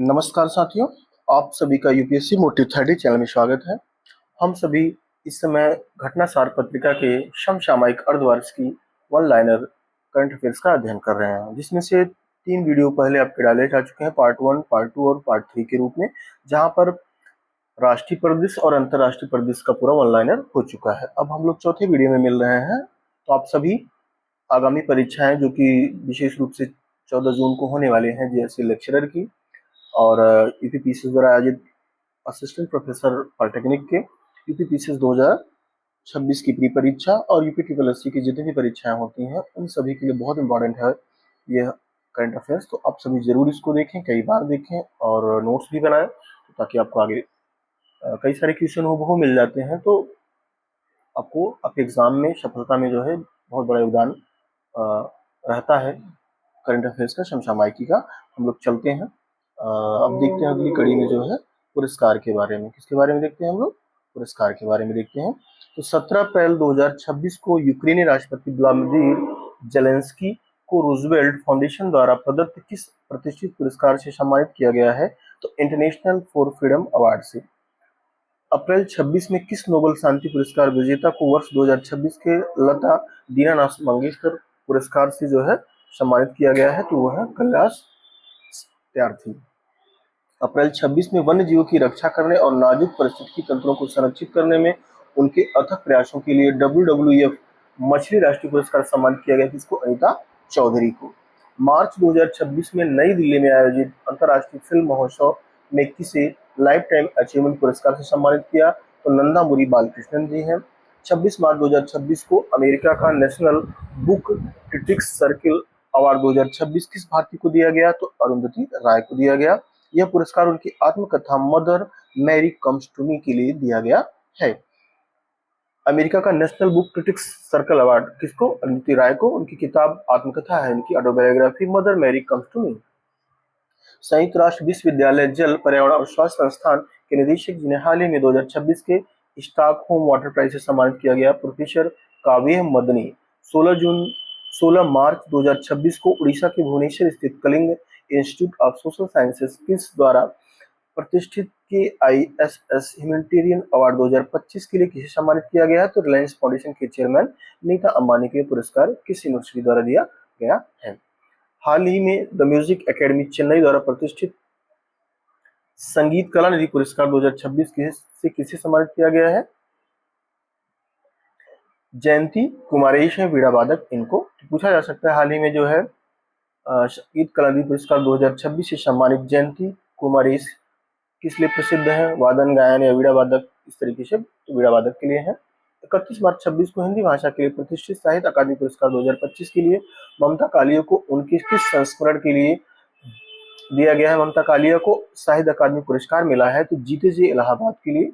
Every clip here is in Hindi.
नमस्कार साथियों, आप सभी का यूपीएससी मोटिव 30 चैनल में स्वागत है। हम सभी इस समय घटनासार पत्रिका के समसामयिक अर्धवार्षिक की वन लाइनर करंट अफेयर्स का अध्ययन कर रहे हैं, जिसमें से 3 वीडियो पहले आपके डाले जा चुके हैं, पार्ट 1, पार्ट 2 और पार्ट 3 के रूप में, जहां पर राष्ट्रीय परिदृश्य और अंतर्राष्ट्रीय परिदृश्य का पूरा वन लाइनर हो चुका है। अब हम लोग चौथे वीडियो में मिल रहे हैं। तो आप सभी आगामी परीक्षाएं जो कि विशेष रूप से 14 जून को होने वाले हैं, जैसे लेक्चरर की और यूपीपीसीएस द्वारा आयोजित असिस्टेंट प्रोफेसर पॉलिटेक्निक के यूपीपीसीएस 2026 की प्री परीक्षा और यूपी ट्रिपल एससी की जितनी भी परीक्षाएं होती हैं, उन सभी के लिए बहुत इंपॉर्टेंट है यह करंट अफेयर्स। तो आप सभी जरूर इसको देखें, कई बार देखें और नोट्स भी बनाएं, ताकि आपको आगे कई सारे क्वेश्चन हूबहू मिल जाते हैं, तो आपको आपके एग्जाम में सफलता में जो है बहुत बड़ा योगदान रहता है करंट अफेयर्स का, समसामयिकी का। हम लोग चलते हैं। अब देखते हैं अगली कड़ी में जो है पुरस्कार के बारे में। किसके बारे में देखते हैं हम लोग? पुरस्कार के बारे में देखते हैं। तो 17 अप्रैल 2026 को यूक्रेनी राष्ट्रपति व्लादिमीर जेलेंस्की को रूजवेल्ट फाउंडेशन द्वारा प्रदत्त किस प्रतिष्ठित पुरस्कार से सम्मानित किया गया है? तो इंटरनेशनल फॉर फ्रीडम अवार्ड से। अप्रैल 26 में किस नोबेल शांति पुरस्कार विजेता को वर्ष 2026 के लता दीनानाथ मंगेशकर पुरस्कार से जो है सम्मानित किया गया है? तो वह है कैलाश त्यार्थी। अप्रैल 26 में वन्य जीवों की रक्षा करने और नाजुक पारिस्थितिकी तंत्रों को संरक्षित करने में उनके अथक प्रयासों के लिए WWF मछली राष्ट्रीय पुरस्कार सम्मानित किया गया, किसको? अनीता चौधरी को। मार्च 2026 में नई दिल्ली में आयोजित अंतर्राष्ट्रीय फिल्म महोत्सव में किसे लाइफ टाइम अचीवमेंट पुरस्कार से सम्मानित किया? तो नंदामुरी बालकृष्णन जी हैं। 26 मार्च 2026 को अमेरिका का National Book critics circle award 2026 किस भारतीय को दिया गया? तो अरुंधति राय को दिया गया। यह पुरस्कार उनकी आत्मकथा Mother Mary comes to me के लिए दिया गया है। अमेरिका का National Book Critics Circle Award किसको? अरुंधति राय को। उनकी किताब आत्मकथा है, उनकी autobiography Mother Mary comes to me. संयुक्त राष्ट्र विश्वविद्यालय जल, पर्यावरण और स्वास्थ्य संस्थान के निदेशक जिन्हें हाल ही में 2026 के स्टॉकहोम वाटर प्राइज से सम्मानित किया गया, प्रोफेसर काव्य मदनी। 16 मार्च 2026 को उड़ीसा के भुवनेश्वर स्थित Kalinga Institute of Social Sciences किस द्वारा प्रतिष्ठित KISS ह्यूमैनिटेरियन अवार्ड 2025 के लिए किसे सम्मानित किया गया है? तो रिलायंस फाउंडेशन के चेयरमैन नीता अंबानी के पुरस्कार किस यूनिवर्सिटी द्वारा दिया गया है? हाल ही में द म्यूजिक एकेडमी चेन्नई द्वारा प्रतिष्ठित संगीत कला निधि पुरस्कार 2026 से किसे सम्मानित किया गया है? जयंती कुमारेश है वीणा वादक। इनको पूछा जा सकता है, हाल ही में जो है संगीत कला निधि पुरस्कार 2026 से सम्मानित जयंती कुमारेश किस लिए प्रसिद्ध है? वादन, गायन या वीणा वादक, इस तरीके से वीणा वादक के लिए है। 31 मार्च 26 को हिंदी भाषा के लिए प्रतिष्ठित साहित्य अकादमी पुरस्कार 2025 के लिए ममता कालिया को उनके किस संस्करण के लिए दिया गया है? ममता कालिया को साहित्य अकादमी पुरस्कार मिला है तो जीते जी इलाहाबाद के लिए।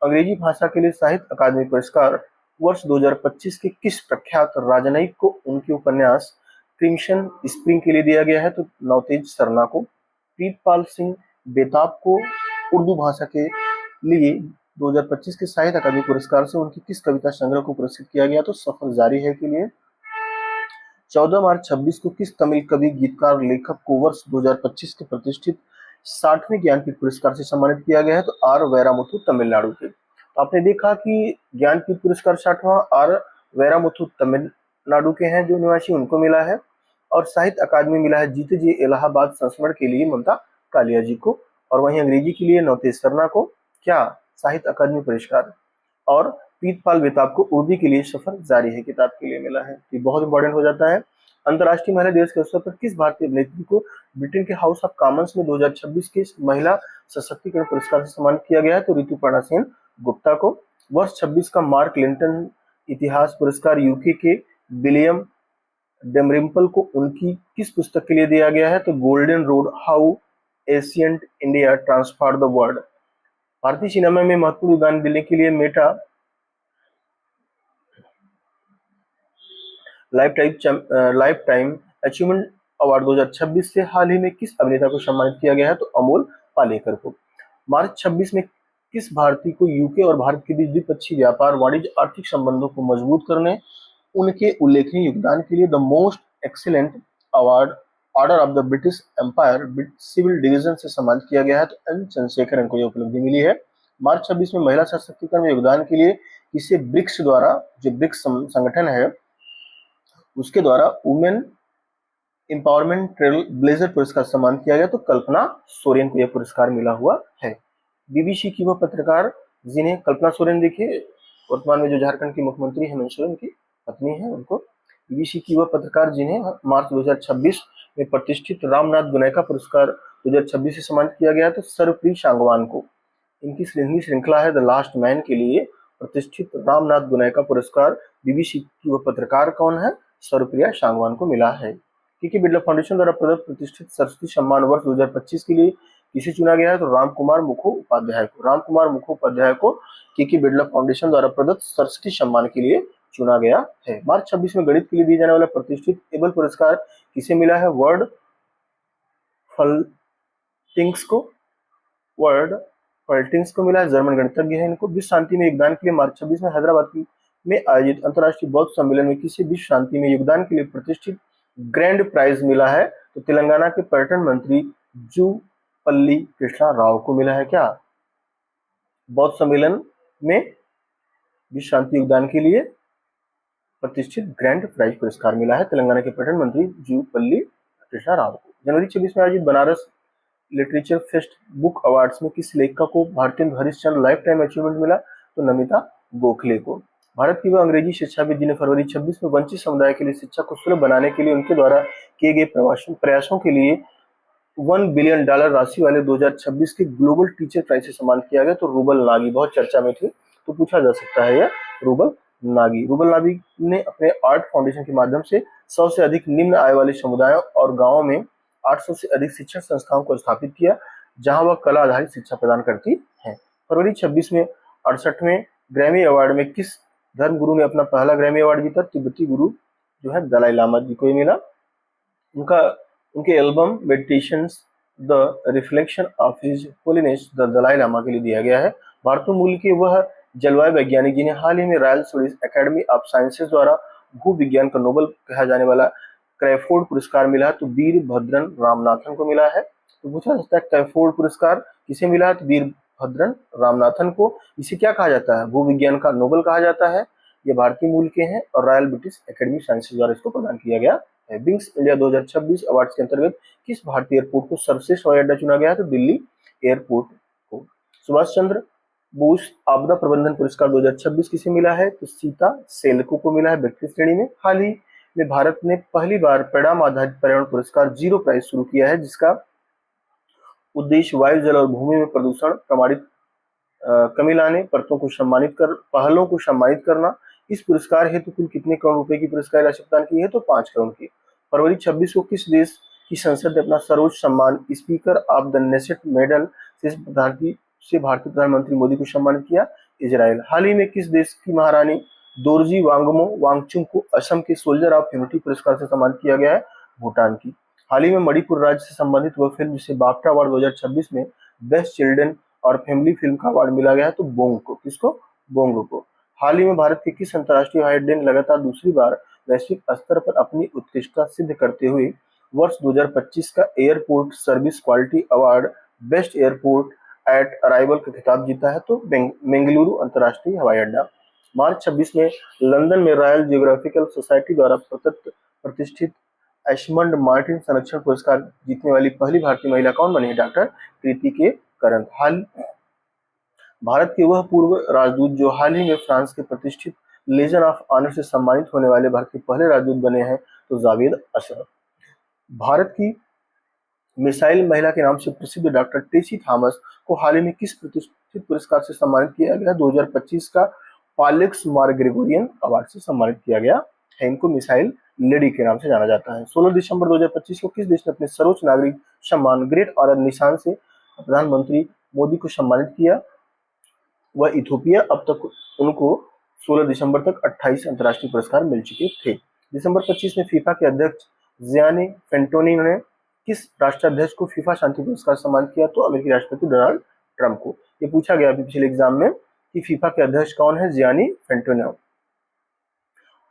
अंग्रेजी भाषा के लिए साहित्य अकादमी पुरस्कार वर्ष 2025 के किस प्रख्यात राजनयिक को उनके उपन्यास क्रिम्सन स्प्रिंग के लिए दिया गया है? तो नवतेज सरना को। प्रीतपाल सिंह बेताब को उर्दू भाषा के लिए 2025 के साहित्य अकादमी पुरस्कार से उनकी किस कविता संग्रह को पुरस्कृत किया गया? तो सफर जारी है के लिए। 14 मार्च 26 को किस तमिल कवि, गीतकार, लेखक को वर्ष 2025 के प्रतिष्ठित 60वें ज्ञानपीठ पुरस्कार से सम्मानित किया गया है? तो आर वैरामुथु तमिलनाडु के। आपने देखा कि ज्ञानपीठ पुरस्कार 60वां आर वैरामुथु तमिलनाडु के हैं जो निवासी, उनको मिला है। और साहित्य अकादमी मिला है जीते जी इलाहाबाद संस्मरण के लिए ममता कालिया जी को। और वहीं अंग्रेजी के लिए नवतेज सरना को क्या साहित्य अकादमी पुरस्कार, और प्रीतपाल बेताब को उर्दू के लिए सफर जारी है किताब के लिए मिला है। ये बहुत इंपॉर्टेंट हो जाता है। अंतर्राष्ट्रीय महिला दिवस के अवसर पर किस भारतीय अभिनेत्री को ब्रिटेन के हाउस ऑफ कॉमन्स में 2026 के महिला सशक्तिकरण पुरस्कार से सम्मानित किया गया है? तो ऋतुपर्णा सेन गुप्ता को। वर्ष 26 का मार्क लिंटन इतिहास पुरस्कार यूके के विलियम डेमरिम्पल को उनकी किस पुस्तक के लिए दिया गया है? तो golden road, how ancient India transformed the world. भारतीय सिनेमा में महत्वपूर्ण योगदान देने के लिए Meta life time achievement award 2026 से हाल ही में किस अभिनेता को सम्मानित किया गया है? तो अमोल पालेकर को। मार्च 26 में किस भारतीय को यूके और भारत के बीच द्विपक्षीय व्यापार, वाणिज्य, आर्थिक संबंधों को मजबूत करने उनके उल्लेखनीय योगदान के लिए the most excellent award Order of the British Empire civil division से सम्मानित किया गया है। तो एन चंद्रशेखर इनको यह उपलब्धि मिली है। मार्च 26 में महिला सशक्तिकरण में योगदान के लिए इसे ब्रिक्स द्वारा, जो ब्रिक्स संगठन है उसके द्वारा वुमेन एम्पावरमेंट ट्रेल ब्लेजर पुरस्कार सम्मान किया गया। तो कल्पना सोरेन को यह पुरस्कार मिला हुआ है। बीबीसी की वह पत्रकार जिन्हें कल्पना सोरेन, देखिए वर्तमान में जो झारखंड की मुख्यमंत्री हेमंत सोरेन की पत्नी है, उनको बीबीसी की वह पत्रकार जिन्हें मार्च 2026 में प्रतिष्ठित रामनाथ गोयनका पुरस्कार 2026 से सम्मानित किया गया। तो सर्वप्रिय सांगवान को इनकी हिंदी श्रृंखला है द लास्ट मैन के लिए प्रतिष्ठित रामनाथ गोयनका पुरस्कार बीबीसी की वह पत्रकार कौन है, सर्वप्रिया सांगवान को मिला है। के बिरला फाउंडेशन द्वारा प्रदत्त प्रतिष्ठित सरस्वती सम्मान वर्ष 2025 के लिए किसे चुना गया है, तो रामकुमार मुखोपाध्याय को। रामकुमार मुखोपाध्याय को के बिरला फाउंडेशन द्वारा प्रदत्त सरस्वती सम्मान के लिए चुना गया है। मार्च 26 में गणित के लिए दिए जाने वाला प्रतिष्ठित एबल पुरस्कार किसे मिला है, वर्ड फल्टिंग्स को मिला है, जर्मन गणितज्ञ है इनको। विश्व शांति में योगदान के लिए मार्च 26 में हैदराबाद में आयोजित अंतर्राष्ट्रीय बौद्ध सम्मेलन में किसी विश्व शांति में योगदान के लिए प्रतिष्ठित ग्रैंड प्राइज मिला है, तो तेलंगाना के पर्यटन मंत्री जूपल्ली कृष्णा राव को मिला है। क्या बौद्ध सम्मेलन में विश्व शांति योगदान के लिए प्रतिष्ठित ग्रैंड प्राइज पुरस्कार मिला है तेलंगाना के पर्यटन मंत्री जूपल्ली कृष्णा राव को। जनवरी 26 में आयोजित Banaras literature fest book awards में किस लेखक को भारतीय हरिश्चंद्र लाइफ टाइम अचीवमेंट मिला, तो नमिता गोखले को। भारत की वह अंग्रेजी शिक्षाविद जिन्हें फरवरी 26 में वंचित समुदाय के लिए शिक्षा को सुलभ बनाने के लिए उनके द्वारा किए गए प्रयासों के लिए $1 बिलियन राशि वाले 2026 के ग्लोबल टीचर प्राइज से सम्मानित किया गया। तो रूबल नागी बहुत चर्चा में थे, तो पूछा जा सकता है यह रूबल नागी। रूबल नागी ने अपने आर्ट फाउंडेशन के माध्यम से 100 से अधिक निम्न आय वाले समुदायों और गाँवों में 800 से अधिक शिक्षण संस्थाओं को स्थापित किया, जहां वह कला आधारित शिक्षा प्रदान करती हैं। फरवरी 26 में 68वें ग्रैमी अवार्ड में किस धर्म गुरु ने अपना पहला ग्रैमी अवार्ड जीता, तिब्बती गुरु जो है दलाई लामा जी को मिला। उनके album Meditations the reflection of His Holiness the Dalai Lama के लिए दिया गया है। भारतीय मूल के वह जलवायु वैज्ञानिक जिन्हें हाल ही में royal Swedish academy of sciences द्वारा भू विज्ञान का नोबेल कहा जाने वाला क्राइफोर्ड पुरस्कार मिला, तो वीरभद्रन रामनाथन को मिला है। तो पूछा जाता है क्राइफोर्ड पुरस्कार किसे मिला, तो वीरभद्रन रामनाथन को। इसे क्या कहा जाता है, भूविज्ञान का नोबेल कहा जाता है। ये भारतीय मूल के हैं और रॉयल ब्रिटिश एकेडमी साइंसेज द्वारा इसको प्रदान किया गया है। विंग्स इंडिया 2026 अवार्ड के अंतर्गत किस भारतीय एयरपोर्ट को सर्वश्रेष्ठ हवाई अड्डा चुना गया है, तो दिल्ली एयरपोर्ट को। सुभाष चंद्र बोस आपदा प्रबंधन पुरस्कार 2026 किसे मिला है, तो सीता सेल्को को मिला है व्यक्ति श्रेणी में। हाल ही में भारत ने पहली बार परिणाम आधारित पर्यावरण पुरस्कार जीरो प्राइज शुरू किया है, जिसका उद्देश्य वायु, जल और भूमि में प्रदूषण प्रमाणित कमी लाने, पहलों को सम्मानित करना। इस पुरस्कार हेतु कुल कितने करोड़ रुपए की पुरस्कार राशि प्रदान की है, तो 5 करोड़ की। फरवरी 26 को किस देश की संसद ने अपना सर्वोच्च सम्मान speaker of the nation medal से भारतीय प्रधानमंत्री मोदी को सम्मानित किया, इजराइल। हाल ही में किस देश की महारानी दोरजी वांगमो वांगचुक को असम के सोल्जर ऑफ यूनिटी पुरस्कार से सम्मानित किया गया है, भूटान की। हाल ही में मणिपुर राज्य से संबंधित वह फिल्म जिसे बाफ्टा अवार्ड 2026 में बेस्ट चिल्ड्रन और फैमिली फिल्म का अवार्ड मिला गया है, तो बोंग को। किसको, बोंगो को। हाल ही में भारत के किस अंतर्राष्ट्रीय हवाई अड्डे ने लगातार दूसरी बार वैश्विक स्तर पर अपनी उत्कृष्टता सिद्ध करते हुए वर्ष 2025 का airport service quality award best airport at arrival का खिताब जीता है, तो बेंगलुरु अंतर्राष्ट्रीय हवाई अड्डा। मार्च 26 में लंदन में रॉयल जियोग्राफिकल सोसाइटी द्वारा प्रतिष्ठित एशमंड मार्टिन संरक्षण पुरस्कार जीतने वाली पहली भारतीय महिला कौन बनी है, डॉक्टर कृति के करंत। भारत के वह पूर्व राजदूत जो हाल ही में फ्रांस के प्रतिष्ठित लेजन ऑफ ऑनर से सम्मानित होने वाले भारत के पहले राजदूत बने हैं, तो जावेद अशरफ। भारत की मिसाइल महिला के नाम से प्रसिद्ध डॉक्टर टेसी थॉमस को हाल ही में किस प्रतिष्ठित पुरस्कार से सम्मानित किया गया, 2025 का पालेक्स मार ग्रेगोरियन अवार्ड से सम्मानित किया गया है। इनको मिसाइल लेडी के नाम से जाना जाता है। 16 दिसंबर 2025 को किस देश ने अपने सर्वोच्च नागरिक सम्मान ग्रेट ऑनर निशान से प्रधानमंत्री मोदी को सम्मानित किया, वह इथियोपिया। अब तक उनको 16 दिसंबर तक 28 अंतर्राष्ट्रीय पुरस्कार मिल चुके थे। दिसंबर 25 में फीफा के अध्यक्ष जियानी इन्फैंटिनो ने किस राष्ट्राध्यक्ष को फीफा शांति पुरस्कार सम्मानित किया, तो अमेरिकी राष्ट्रपति डोनाल्ड ट्रंप को। ये पूछा गया अभी पिछले एग्जाम में कि फीफा के अध्यक्ष कौन है, जियानी इन्फैंटिनो।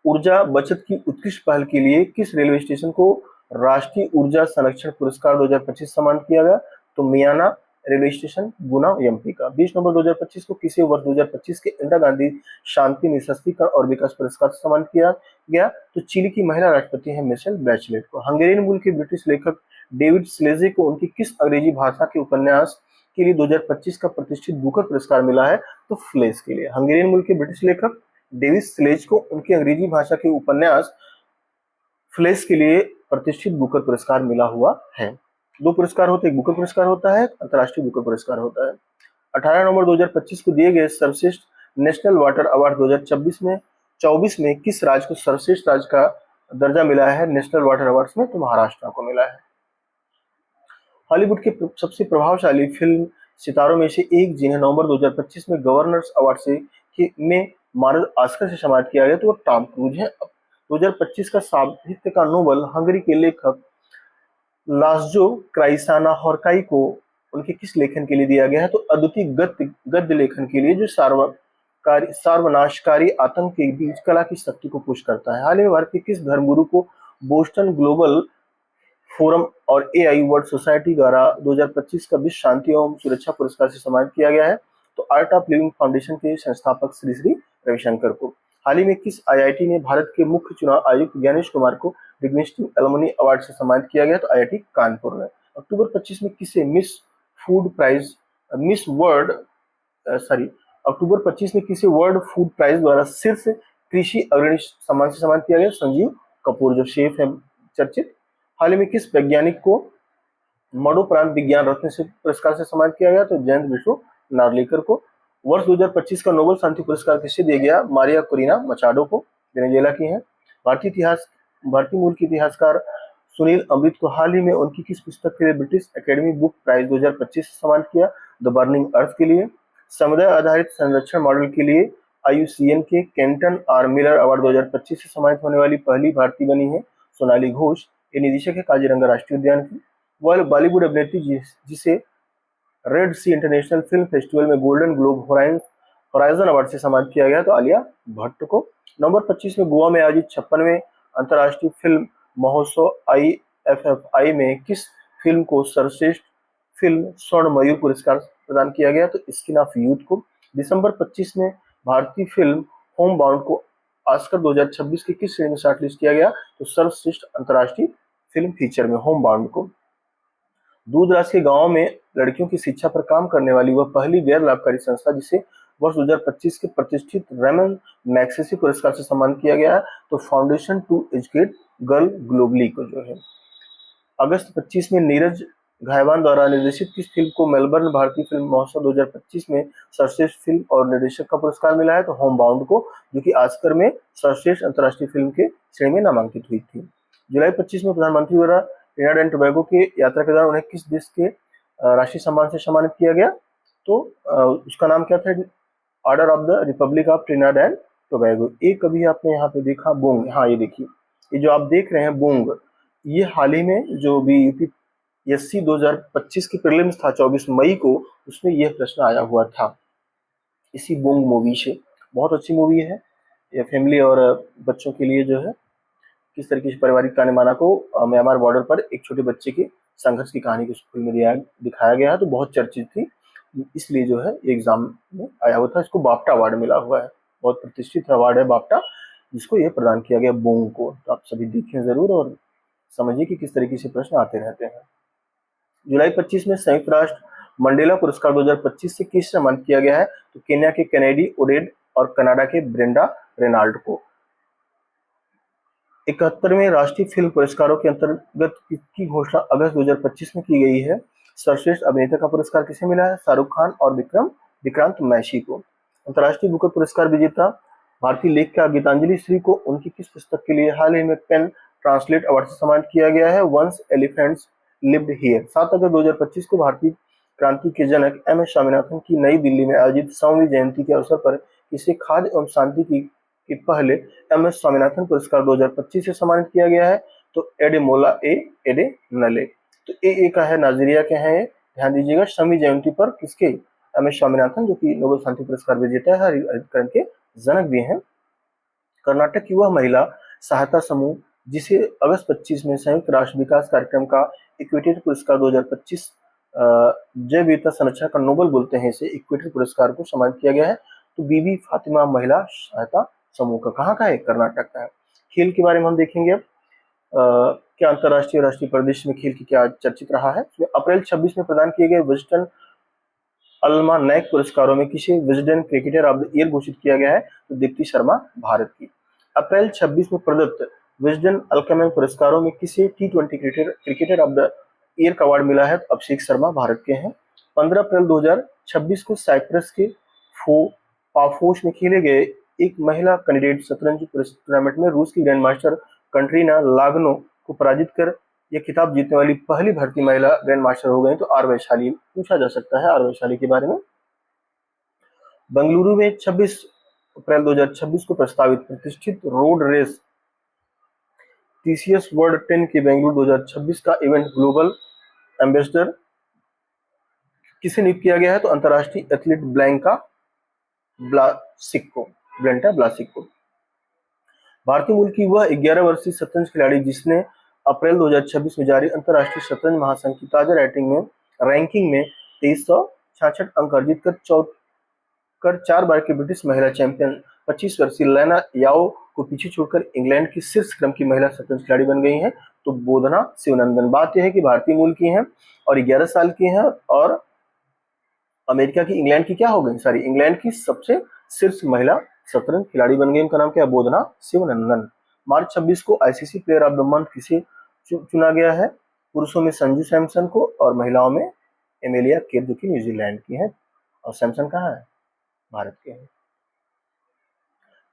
ऊर्जा बचत की उत्कृष्ट पहल के लिए किस रेलवे स्टेशन को राष्ट्रीय ऊर्जा संरक्षण पुरस्कार 2025 सम्मानित किया गया? तो मियाना रेलवे स्टेशन गुना एमपी का। 20 नवंबर 2025 को किसे वर्ष 2025 के इंदिरा गांधी शांति निःशस्त्रीकरण और विकास पुरस्कार से सम्मानित किया गया? तो चिली की महिला राष्ट्रपति है मिशेल बैचलेट को। हंगेरियन मूल के ब्रिटिश लेखक डेविड स्लेजे को उनकी किस अंग्रेजी भाषा के उपन्यास के लिए 2025 का प्रतिष्ठित बुकर पुरस्कार मिला है? तो फ्लेश के लिए। हंगेरियन मूल के ब्रिटिश लेखक डेविड स्लेज को उनकी अंग्रेजी भाषा के उपन्यास फ्लेश के लिए प्रतिष्ठित बुकर पुरस्कार मिला हुआ है। 2 पुरस्कार होते हैं, एक बुकर पुरस्कार होता है, अंतर्राष्ट्रीय बुकर पुरस्कार होता है। 18 नवंबर 2025 को दिए गए सर्वश्रेष्ठ नेशनल वाटर अवार्ड 2024 में किस राज्य को सर्वश्रेष्ठ राज्य का दर्जा मिला है नेशनल वाटर अवार्ड्स में? तो महाराष्ट्र को मिला है। हॉलीवुड के सबसे प्रभावशाली फिल्म सितारों में से एक जिन्हें नवंबर 2025 में गवर्नर्स अवार्ड में मार्ग ऑस्कर से सम्मानित किया गया तो वो टॉम क्रूज है। 2025 का साहित्य का नोबेल हंगरी के लेखक लास्जो क्राइसानाहोरकाई को उनके किस लेखन के लिए दिया गया है? तो अद्वितीय गद्य लेखन के लिए जो सर्वनाशकारी आतंक के बीच कला की शक्ति को पुश करता है। हाल ही में भारत के किस धर्मगुरु को बोस्टन ग्लोबल फोरम और एआई वर्ल्ड सोसाइटी द्वारा 2025 का विश्व शांति एवं सुरक्षा पुरस्कार से सम्मानित किया गया है? तो आर्ट ऑफ लिविंग फाउंडेशन के संस्थापक श्री श्री रविशंकर को। हाल ही में किस आईआईटी ने भारत के मुख्य चुनाव आयुक्त ज्ञानेश कुमार को डिग्निस्टिंग एलुमनी अवार्ड से सम्मानित किया गया? तो आईआईटी कानपुर में। अक्टूबर 25 में किसे अक्टूबर 25 में किसे वर्ल्ड फूड प्राइज द्वारा शीर्ष कृषि अग्रणी सम्मान से सम्मानित किया गया? संजीव कपूर जो शेफ है चर्चित। हाल ही में किस वैज्ञानिक को मरणोपरांत विज्ञान रत्न से पुरस्कार से सम्मानित किया गया? तो जयंत विश्व नार्लिकर को। वर्ष 2025 का नोबेल शांति पुरस्कार किसे दिया गया? मारिया कोरिना मचाडो को, वेनेजुएला की हैं। भारतीय मूल के इतिहासकार सुनील अमृत को हाल ही में उनकी किस पुस्तक के लिए ब्रिटिश एकेडमी बुक प्राइज 2025 से सम्मानित किया? द बर्निंग अर्थ के लिए। समुदाय आधारित संरक्षण मॉडल के लिए आईयूसीएन के केंटन आर मिलर अवार्ड 2025 से सम्मानित होने वाली पहली भारतीय बनी है सोनाली घोष। ये निदेशक है काजीरंगा राष्ट्रीय उद्यान की। वह बॉलीवुड अभिनेत्री जिसे रेड सी इंटरनेशनल फिल्म फेस्टिवल में गोल्डन ग्लोब होराइजन अवार्ड से सम्मानित किया गया? तो आलिया भट्ट को। नवंबर 25 में गोवा में आयोजित 56वें अंतर्राष्ट्रीय फिल्म महोत्सव IFFI में किस फिल्म को सर्वश्रेष्ठ फिल्म स्वर्ण मयूर पुरस्कार प्रदान किया गया? तो स्किन ऑफ यूथ को। दिसंबर 25 में भारतीय फिल्म होम बाउंड को ऑस्कर 2026 की किस श्रेणी में शॉर्टलिस्ट किया गया? तो सर्वश्रेष्ठ अंतर्राष्ट्रीय फिल्म फीचर में होम बाउंड को। दूरदराज के गांवों में लड़कियों की शिक्षा पर काम करने वाली वह पहली गैर लाभकारी संस्था जिसे वर्ष 2025 के प्रतिष्ठित रेमन मैग्सेसे पुरस्कार से सम्मानित किया गया है? तो foundation to educate girl globally को जो है। अगस्त 25 में नीरज घायवान द्वारा निर्देशित किस फिल्म को मेलबर्न भारतीय फिल्म महोत्सव 2025 में सर्वश्रेष्ठ फिल्म और निर्देशक का पुरस्कार मिला है? तो होम बाउंड को, जो कि ऑस्कर में सर्वश्रेष्ठ अंतर्राष्ट्रीय फिल्म के श्रेणी में नामांकित हुई थी। जुलाई 25 में प्रधानमंत्री द्वारा ट्रिनिडाड एंड टोबैगो की यात्रा के दौरान उन्हें किस देश के राष्ट्रीय सम्मान से सम्मानित किया गया? तो उसका नाम क्या था? Order of the Republic of Trinidad and Tobago. एक कभी आपने यहाँ पे देखा बोंग, हाँ ये देखिए, ये जो आप देख रहे हैं बोंग, ये हाल ही में जो भी यूपीएससी 2025 की प्रीलिम्स था 24 मई को, उसमें यह प्रश्न आया हुआ था इसी बोंग मूवी से। बहुत अच्छी मूवी है ये, फैमिली और बच्चों के लिए जो है किस तरीके से पारिवारिक ताने बाना को म्यांमार बॉर्डर पर एक छोटे बच्चे के संघर्ष की कहानी को फिल्म में दिखाया गया है, तो बहुत चर्चित थी, इसलिए जो है एग्जाम में आया हुआ था। इसको बाफ्टा अवार्ड मिला हुआ है, बहुत प्रतिष्ठित अवार्ड है बाफ्टा, जिसको ये प्रदान किया गया बोंग को। तो आप सभी देखें जरूर और समझिए कि किस तरीके से प्रश्न आते रहते हैं। जुलाई 25 में संयुक्त राष्ट्र मंडेला पुरस्कार 2025 से किस सम्मानित किया गया है? तो केन्या के केनेडी ओडेड और कनाडा के ब्रेंडा रेनाल्ड को। 71वें राष्ट्रीय फिल्म पुरस्कारों के अंतर्गत की घोषणा अगस्त 2025 में की गई है। सर्वश्रेष्ठ अभिनेता का पुरस्कार किसे मिला है? शाहरुख खान और विक्रांत मैसी को। अंतर्राष्ट्रीय बुकर पुरस्कार विजेता भारतीय लेखिका गीतांजलि श्री को उनकी किस पुस्तक के लिए हाल ही में पेन ट्रांसलेट अवार्ड से सम्मानित किया गया है? Once elephants lived here. 7 अगस्त 2025 को भारतीय क्रांति के जनक MS स्वामीनाथन की नई दिल्ली में आयोजित 100वीं जयंती के अवसर पर इसे खाद्य एवं शांति के पहले MS स्वामीनाथन पुरस्कार 2025 से सम्मानित किया गया है। तो एडेमोला एडे नले, तो ए का है, नाइजीरिया के हैं, ध्यान दीजिएगा। 100वीं जयंती पर किसके? MS स्वामीनाथन, जो कि नोबेल शांति पुरस्कार विजेता है, हरित क्रांति के जनक भी हैं। कर्नाटक की वह महिला सहायता समूह जिसे अगस्त 25 में संयुक्त राष्ट्र विकास कार्यक्रम का इक्विटी पुरस्कार 2025 जय वीरता संरक्षण का नोबेल बोलते हैं, इसे इक्विटी पुरस्कार को सम्मानित किया गया है। तो बीबी फातिमा महिला सहायता समूह का कहाँ का है? कर्नाटक का है। खेल के बारे में हम देखेंगे अब। क्या अंतर्राष्ट्रीय और राष्ट्रीय परिदृश्य में खेल की क्या चर्चित रहा है? अप्रैल 26 में प्रदान किए गए विजडन अल्मानैक पुरस्कारों में किसे Wisden cricketer of the year घोषित किया गया है? तो दीप्ति शर्मा भारत की। अप्रैल 26 में प्रदत्त विजडन अल्मानैक पुरस्कारों में किसे टी20 क्रिकेटर ऑफ द ईयर का अवार्ड मिला है? तो अभिषेक शर्मा भारत के हैं। 15 अप्रैल 2026 को साइप्रस के पाफोस में खेले गए एक महिला कैंडिडेट शतरंज टूर्नामेंट में रूस की ग्रैंड मास्टर कंट्रीना लागनो को पराजित कर यह खिताब जीतने वाली पहली भारतीय महिला ग्रैंड मास्टर हो गई। तो आर वैशाली पूछा जा सकता है आर वैशाली के बारे में। बेंगलुरु में 26 अप्रैल 2026 को प्रस्तावित प्रतिष्ठित रोड रेस टीसीएस वर्ल्ड 10 के बेंगलुरु 2026 का इवेंट ग्लोबल एम्बेसडर किसे नियुक्त किया गया है? तो अंतर्राष्ट्रीय एथलीट ब्लैंका ब्लासिको। भारतीय मूल की वह 11 वर्षीय शतरंज खिलाड़ी जिसने अप्रैल 2026 में जारी अंतर्राष्ट्रीय शतरंज महासंघ की ताजा रैंकिंग में 2366 अंक अर्जित कर 4 बार की ब्रिटिश महिला चैंपियन 25 वर्षीय लैना याओ को पीछे छोड़कर इंग्लैंड की शीर्ष क्रम की महिला शतरंज खिलाड़ी बन गई हैं। तो बोधना शिवनंदन। बात यह है कि भारतीय मूल की हैं और 11 साल की हैं और अमेरिका की इंग्लैंड की क्या हो गई? सॉरी, इंग्लैंड की सबसे शीर्ष महिला शतरंज खिलाड़ी बन गई। उनका नाम क्या है? बोधना शिवनंदन। मार्च 26 को ICC player of the month किसे चुना गया है? पुरुषों में संजू सैमसन को और महिलाओं में एमेलिया केर जो कि न्यूजीलैंड की है। और सैमसन कहाँ है? भारत के हैं।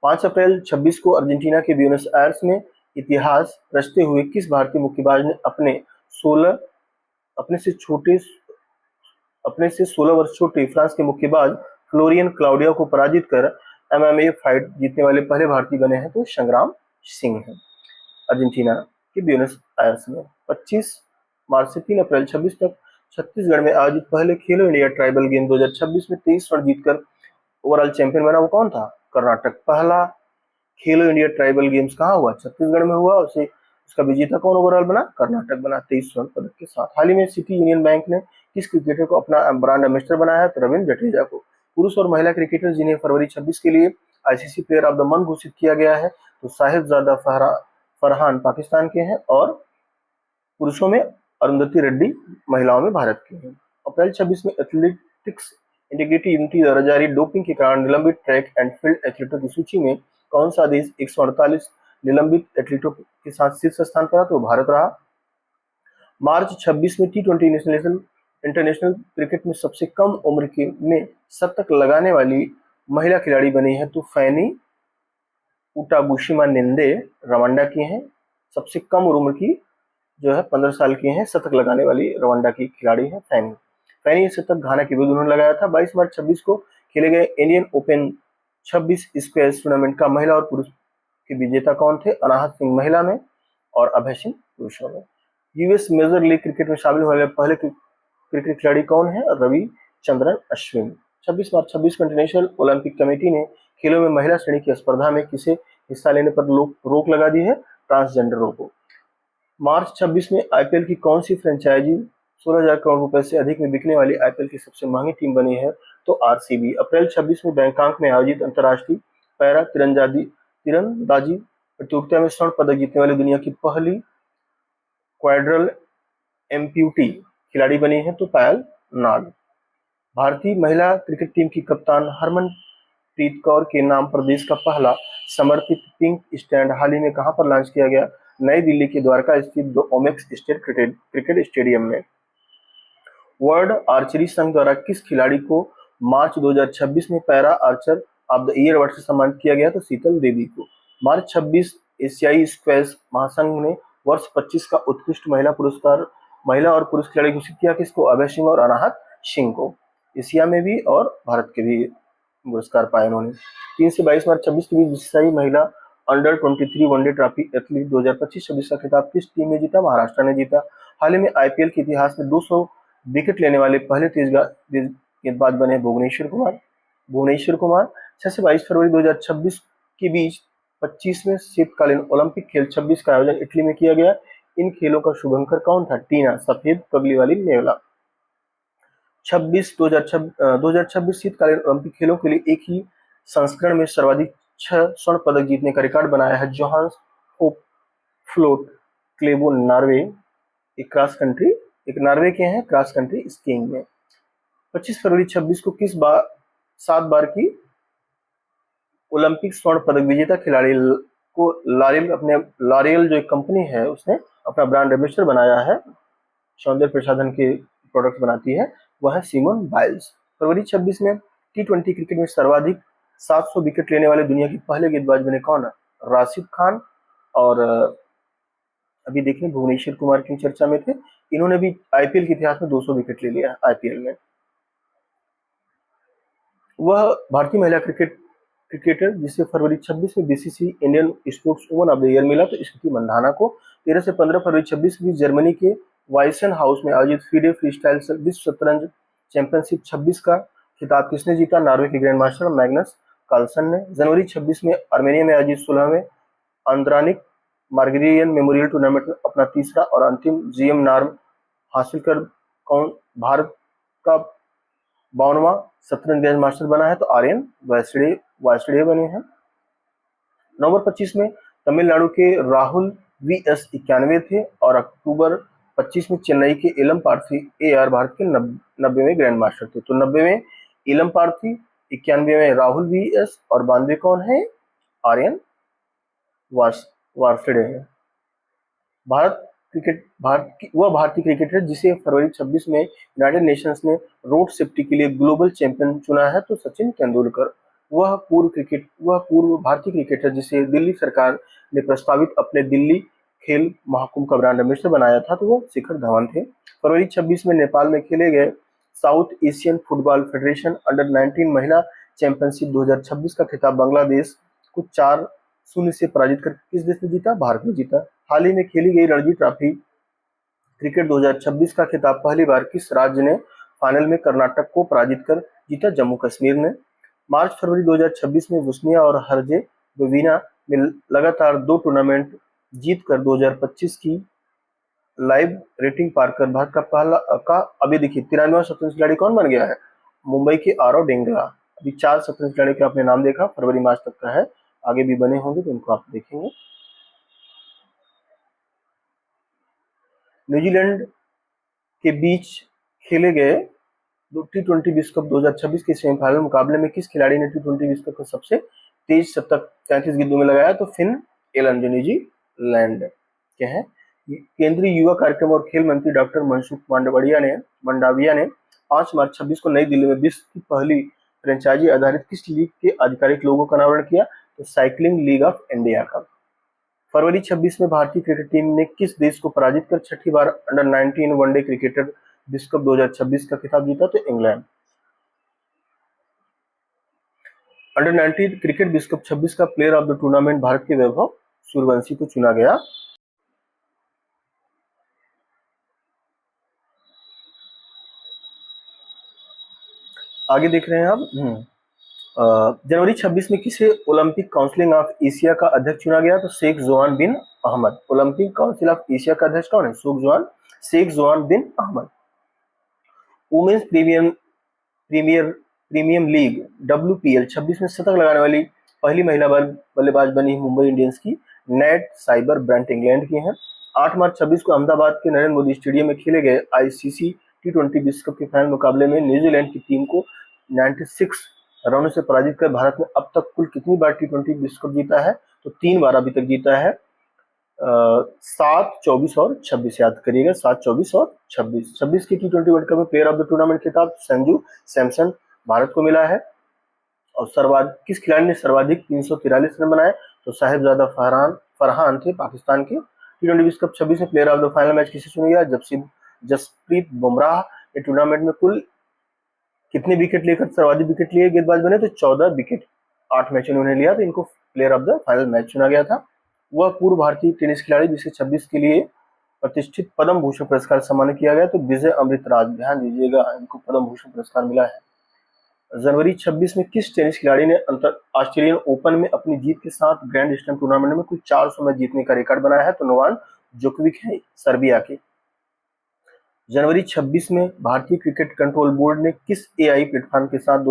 5 अप्रैल 26 को अर्जेंटीना के ब्यूनस आयर्स में इतिहास रचते हुए किस भारतीय मुक्केबाज ने अपने से 16 वर्ष छोटे फ्रांस के मुक्केबाज फ्लोरियन क्लाउडिया को पराजित कर एमएमए फाइट जीतने वाले पहले भारतीय बने हैं? तो संग्राम सिंह हैं। अर्जेंटीना के ब्यूनस आयर्स में 25 मार्च से 3 अप्रैल 26 तक छत्तीसगढ़ में आयोजित पहले खेलो इंडिया ट्राइबल गेम 2026 में 23 स्वर्ण जीतकर ओवरऑल चैंपियन बना। वो कौन था? कर्नाटक। पहला खेलो इंडिया ट्राइबल गेम्स कहाँ हुआ? छत्तीसगढ़ में हुआ। उसे उसका विजेता कौन ओवरऑल बना? कर्नाटक बना 23 स्वर्ण पदक के साथ। हाल ही में सिटी यूनियन बैंक ने किस क्रिकेटर को अपना ब्रांड एम्बेसडर बनाया है? तो रविंद्र जडेजा को। पुरुष और महिला क्रिकेटर जिन्हें फरवरी 26 के लिए ICC player of the month घोषित किया गया है, तो साहिबजादा फरहान पाकिस्तान के हैं और पुरुषों में अरुंधति रेड्डी, महिलाओं में भारत के हैं। अप्रैल 26 में एथलेटिक्स इंटीग्रिटी यूनिटी द्वारा जारी डोपिंग के कारण निलंबित ट्रैक एंड फील्ड एथलीटों की सूची में कौन सा देश 148 निलंबित एथलीटों के साथ शीर्ष स्थान पर? तो भारत रहा। मार्च 26 में टी20 इंटरनेशनल क्रिकेट में सबसे कम उम्र में शतक लगाने वाली महिला खिलाड़ी बनी है? तो फैनी उटाबुशिमा निंदे रवांडा की हैं। सबसे कम उम्र की जो है 15 साल की हैं, शतक लगाने वाली रवांडा की खिलाड़ी है फैनी शतक घाना के विरुद्ध उन्होंने लगाया था। 22 मार्च 26 को खेले गए इंडियन ओपन 26 स्क्वैश टूर्नामेंट का महिला और पुरुष के विजेता कौन थे? अनाहत सिंह महिला में और अभय सिंह पुरुषों में। यूएस मेजर लीग क्रिकेट में शामिल होने वाले पहले क्रिकेट खिलाड़ी कौन है? रविचंद्रन अश्विन। 26 मार्च 26 को इंटरनेशनल ओलंपिक कमेटी ने खेलों में महिला श्रेणी की स्पर्धा में किसे हिस्सा लेने पर रोक लगा दी है? ट्रांसजेंडरों को। मार्च 26 में आईपीएल की कौन सी फ्रेंचाइजी 16,000 करोड़ रुपए से अधिक में बिकने वाली आईपीएल की सबसे महंगी टीम बनी है? तो आरसीबी। अप्रैल 26 में बैंकॉक में आयोजित अंतर्राष्ट्रीय पैरा तीरंदाजी प्रतियोगिता में स्वर्ण पदक जीतने वाली दुनिया की पहली क्वाड्रल एम्प्यूटी खिलाड़ी बनी है? तो पायल नाग। भारतीय महिला क्रिकेट टीम की कप्तान हरमनप्रीत कौर के नाम पर देश का पहला समर्पित पिंक स्टैंड हाल ही में कहां पर लॉन्च किया गया? नई दिल्ली के द्वारका स्थित the Omaxe state cricket stadium में। वर्ल्ड आर्चरी संघ द्वारा किस खिलाड़ी को मार्च 2026 में para Archer of the year award से सम्मानित किया गया? तो शीतल देवी को। मार्च 26 एशियाई स्क्वैश महासंघ ने वर्ष 25 का उत्कृष्ट महिला और पुरुष खिलाड़ी घोषित किया किसको? अभय सिंह और अनाहत सिंह को। एशिया में भी और भारत के भी पुरस्कार पाए उन्होंने। 3 से 22 मार्च 26 के बीच बीसीसीआई महिला अंडर 23 वनडे ट्रॉफी एथलीट 2025-26 का खिताब किस टीम ने जीता? महाराष्ट्र ने जीता। हाल ही में आईपीएल के इतिहास में 200 विकेट लेने वाले पहले तेज गेंदबाज बने भुवनेश्वर कुमार। 6 से 22 फरवरी 2026 के बीच 25वें शीतकालीन ओलंपिक खेल 26 का आयोजन इटली में किया गया। इन खेलों का शुभंकर कौन था? टीना, सफेद पगली वाली नेवला। 2026 शीतकालीन ओलंपिक खेलों के लिए एक ही संस्करण में सर्वाधिक 6 स्वर्ण पदक जीतने का रिकॉर्ड बनाया है जोहान्स होप फ्लोट क्लेबो, नॉर्वे। एक नॉर्वे के हैं, क्रॉस कंट्री स्कीइंग में। 25 फरवरी 26 को 7 बार की ओलंपिक स्वर्ण पदक विजेता खिलाड़ी को लॉरियल जो एक कंपनी है उसने अपना ब्रांड एम्बेसडर बनाया है, सौंदर्य प्रसाधन के प्रोडक्ट बनाती है, वह है सिमोन बाइल्स। फरवरी 26 में T20 क्रिकेट में सर्वाधिक 700 विकेट लेने वाले दुनिया के पहले गेंदबाज बने कौन? राशिद खान। और अभी देखिए भुवनेश्वर कुमार की चर्चा में थे, इन्होंने भी आईपीएल के इतिहास में 200 विकेट ले लिया आईपीएल में। वह भारतीय महिला क्रिकेटर जिसे फरवरी 26 में BCC Indian sports woman of the year मिला तो स्मृति मंधाना को। 13 से 15 फरवरी 26 में जर्मनी के वाइसन हाउस में आयोजित फीडे फ्रीस्टाइल विश्व शतरंज चैंपियनशिप 26 का खिताब किसने जीता? नॉर्वे के ग्रैंड मास्टर मैग्नस कार्लसन ने। जनवरी 26 में आर्मेनिया में आयोजित 16वें आंद्रानिक मार्गेरियन मेमोरियल टूर्नामेंट में अपना तीसरा और अंतिम जीएम नॉर्म हासिल कर कौन भारत का 52वां शतरंज ग्रैंड मास्टर बना है? तो आर्यन वायसडे बने हैं। नवंबर 25 में तमिलनाडु के राहुल VS 91 थे और अक्टूबर 25 में चेन्नई के एलम पार्थी AR भारत के 90वें ग्रैंड मास्टर थे। तो 90वें एलम पार्थी, 91वें राहुल VS और 92 कौन है? आर्यन वारसेडे है। वह भारतीय क्रिकेटर जिसे फरवरी 26 में यूनाइटेड नेशंस ने रोड सेफ्टी के लिए ग्लोबल चैंपियन चुना है तो सचिन तेंदुलकर। वह पूर्व भारतीय क्रिकेटर जिसे दिल्ली सरकार ने प्रस्तावित अपने दिल्ली खेल महाकुंभ का ब्रांड एम्बेसडर बनाया था तो वो शिखर धवन थे। फरवरी 26 में नेपाल में खेले गए south Asian football federation under-19 महिला चैंपियनशिप 2026 का खिताब बांग्लादेश को 4-0 से पराजित कर किस देश ने जीता? भारत ने जीता। हाल ही में खेली गई रणजी ट्रॉफी क्रिकेट 2026 का खिताब पहली बार किस राज्य ने फाइनल में कर्नाटक को पराजित कर जीता? जम्मू कश्मीर ने। मार्च फरवरी 2026 में बोस्निया और हर्जेगोविना में लगातार 2 टूर्नामेंट जीतकर 2025 की लाइव रेटिंग पार कर भारत का अभी देखिए 93वां शतरंज खिलाड़ी कौन बन गया है? मुंबई के आरव डेंगरा। अभी 4 शतरंज खिलाड़ी का आपने नाम देखा, फरवरी मार्च तक का है, आगे भी बने होंगे तो उनको आप देखेंगे। न्यूजीलैंड के बीच खेले गए T20 विश्व कप 2026 के सेमीफाइनल मुकाबले में किस खिलाड़ी ने T20 विश्व कप का सबसे तेज शतक 33 गेंदों में लगाया? तो फिन एलन जो न्यूजीलैंड के हैं। केंद्रीय युवा कार्यक्रम और खेल मंत्री डॉक्टर मनसुख मंडाविया ने 5 मार्च 26 को नई दिल्ली में विश्व की पहली फ्रेंचाइजी आधारित किस लीग के आधिकारिक लोगों का अनावरण किया? तो साइकिलिंग लीग ऑफ इंडिया का। फरवरी 26 में भारतीय क्रिकेट टीम ने किस देश को पराजित कर छठी बार अंडर-19 वनडे क्रिकेटर विश्व कप 2026 का खिताब जीता? तो इंग्लैंड। अंडर-19 क्रिकेट विश्व कप 26 का player of the tournament Bharat के वैभव सूर्यवंशी को चुना गया। आगे देख रहे हैं आप। जनवरी 26 में किसे ओलंपिक काउंसिल ऑफ एशिया का अध्यक्ष चुना गया? तो Sheikh Zuan bin Ahmad. Olympic council of Asia का अध्यक्ष कौन है? Sheikh Zuan bin Ahmad. Women's premium league WPL 26 में शतक लगाने वाली पहली महिला बल्लेबाज बनी मुंबई इंडियंस की नेट साइबर ब्रांट इंग्लैंड की हैं। 8 मार्च 26 को अहमदाबाद के नरेंद्र मोदी स्टेडियम में खेले गए ICC T20 विश्व कप के फाइनल मुकाबले में न्यूजीलैंड की टीम को 96 रनों से पराजित कर भारत ने अब तक कुल कितनी बार T20 विश्व कप जीता है? तो 3 बार अभी तक जीता है। 7, 24 और 26 याद करिएगा, 7, 24 और 26 की T20 वर्ल्ड कप में प्लेयर ऑफ द टूर्नामेंट खिताब संजू सैमसन भारत को मिला है। और किस खिलाड़ी ने सर्वाधिक 343 रन बनाए? तो साहिबजादा फरहान थे पाकिस्तान के। T20 विश्व कप 26 में player of the final match किसे चुना गया? जसप्रीत बुमराह। ये टूर्नामेंट में कुल कितने विकेट लेकर सर्वाधिक विकेट लिए गेंदबाज बने? तो 14 विकेट 8 मैचों में उन्हें लिया, तो इनको player of the final match चुना गया था। वह पूर्व भारतीय टेनिस खिलाड़ी जिसे 26 के लिए प्रतिष्ठित पद्म भूषण पुरस्कार सम्मानित किया गया तो विजय अमृतराज। ध्यान दीजिएगा, इनको पद्म भूषण पुरस्कार मिला है। जनवरी 26 में किस टेनिस खिलाड़ी ने ऑस्ट्रेलियन ओपन में अपनी जीत के साथ ग्रैंड स्लैम टूर्नामेंट में कुल 400 मैच जीतने का रिकॉर्ड बनाया है? तो नोवाक जोकोविक है सर्बिया के। जनवरी 26 में भारतीय क्रिकेट कंट्रोल बोर्ड ने किस एआई प्लेटफॉर्म के साथ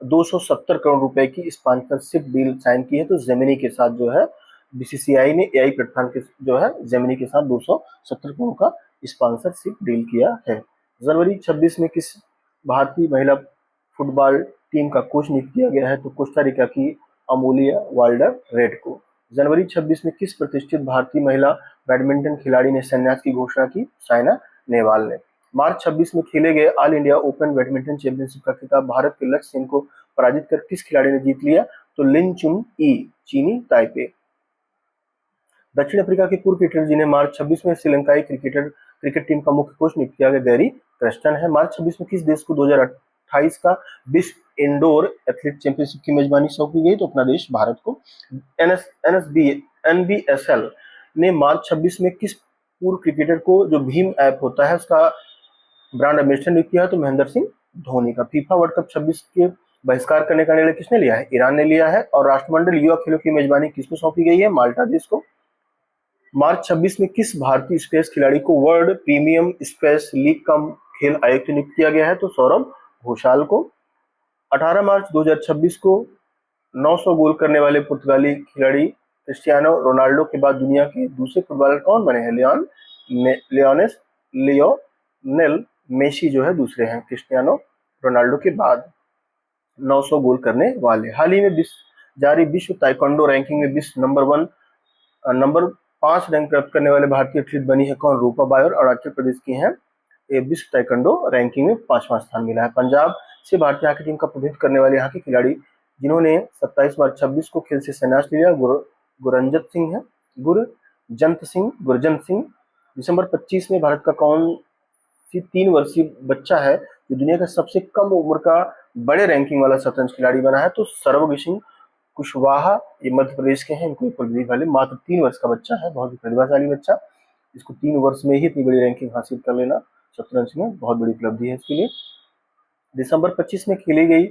270 करोड़ रुपए की स्पॉन्सरशिप डील साइन की है? तो जेमिनी के साथ जो है बीसीसीआई ने एआई प्लेटफॉर्म के जो है जेमिनी के साथ 270 करोड़ का स्पॉन्सरशिप डील किया है। जनवरी 26 में किस भारतीय महिला फुटबॉल टीम का कोच नियुक्त किया गया है? तो कोस्टा रिका की अमूलिया वाल्डर रेड को। जनवरी 26 में किस प्रतिष्ठित भारतीय महिला बैडमिंटन खिलाड़ी ने संन्यास की घोषणा की? साइना नेहवाल ने। मार्च 26 में खेले गए all India open badminton championship का खिताब भारत के लक्ष्य सेन को पराजित कर किस खिलाड़ी ने जीत लिया? तो लिन चुन ई, चीनी ताइपे। दक्षिण अफ्रीका के पूर्व क्रिकेटर जिन्हें मार्च 26 में श्रीलंकाई क्रिकेट टीम का मुख्य कोच नियुक्त किया गया गैरी क्रस्टन है। मार्च 26 में किस देश को 2028 का विश्व इंडोर एथलीट चैंपियनशिप की मेजबानी सौंपी गई? तो अपना देश भारत को। एनबीएसएल ने मार्च 26 में किस पूर्व क्रिकेटर को जो भीम ऐप होता है उसका ब्रांड एम्बेसडर नियुक्त किया है? तो महेंद्र सिंह धोनी का। फीफा वर्ल्ड कप 26 के बहिष्कार करने का निर्णय किसने लिया है? ईरान ने लिया है। और राष्ट्रमंडल युवा खेलों की मेजबानी किसको सौंपी गई है? माल्टा देश को। मार्च 26 में किस भारतीय स्पेस खिलाड़ी को वर्ल्ड प्रीमियम स्पेस लीग का खेल आयुक्त नियुक्त किया गया है? तो सौरभ घोषाल को। 18 मार्च 2026 को 900 गोल करने वाले पुर्तगाली खिलाड़ी क्रिस्टियानो रोनाल्डो के बाद दुनिया के दूसरे फुटबॉलर कौन बने हैं? लियोनेल मेसी जो है दूसरे हैं क्रिस्टियानो रोनाल्डो के बाद 900 गोल करने वाले। हाल ही में जारी विश्व ताइक्वांडो रैंकिंग में विश्व नंबर 5 रैंक प्राप्त करने वाले भारतीय एथलीट बनी है कौन? रूपा बाई और अरुणाचल प्रदेश की हैं। ये विश्व ताइक्वांडो रैंकिंग में 5वां स्थान मिला है। पंजाब से भारतीय हॉकी टीम का प्रतिनिधित्व करने वाले यहाँ के खिलाड़ी जिन्होंने 27 मार्च 26 को खेल से संन्यास लिया गुरजंत सिंह है। गुरजंत सिंह। दिसंबर 25 में भारत का कौन सी 3 वर्षीय बच्चा है जो दुनिया का सबसे कम उम्र का बड़े रैंकिंग वाला शतरंज खिलाड़ी बना है? तो सर्वज्ञ सिंह कुशवाहा, ये मध्य प्रदेश के हैं। इनको प्रतिनिधि वाले मात्र 3 वर्ष का बच्चा है, बहुत ही प्रतिभाशाली बच्चा। इसको 3 वर्ष में ही इतनी बड़ी रैंकिंग हासिल कर लेना शतरंज में बहुत बड़ी उपलब्धि है इसके लिए। दिसंबर 25 में खेली गई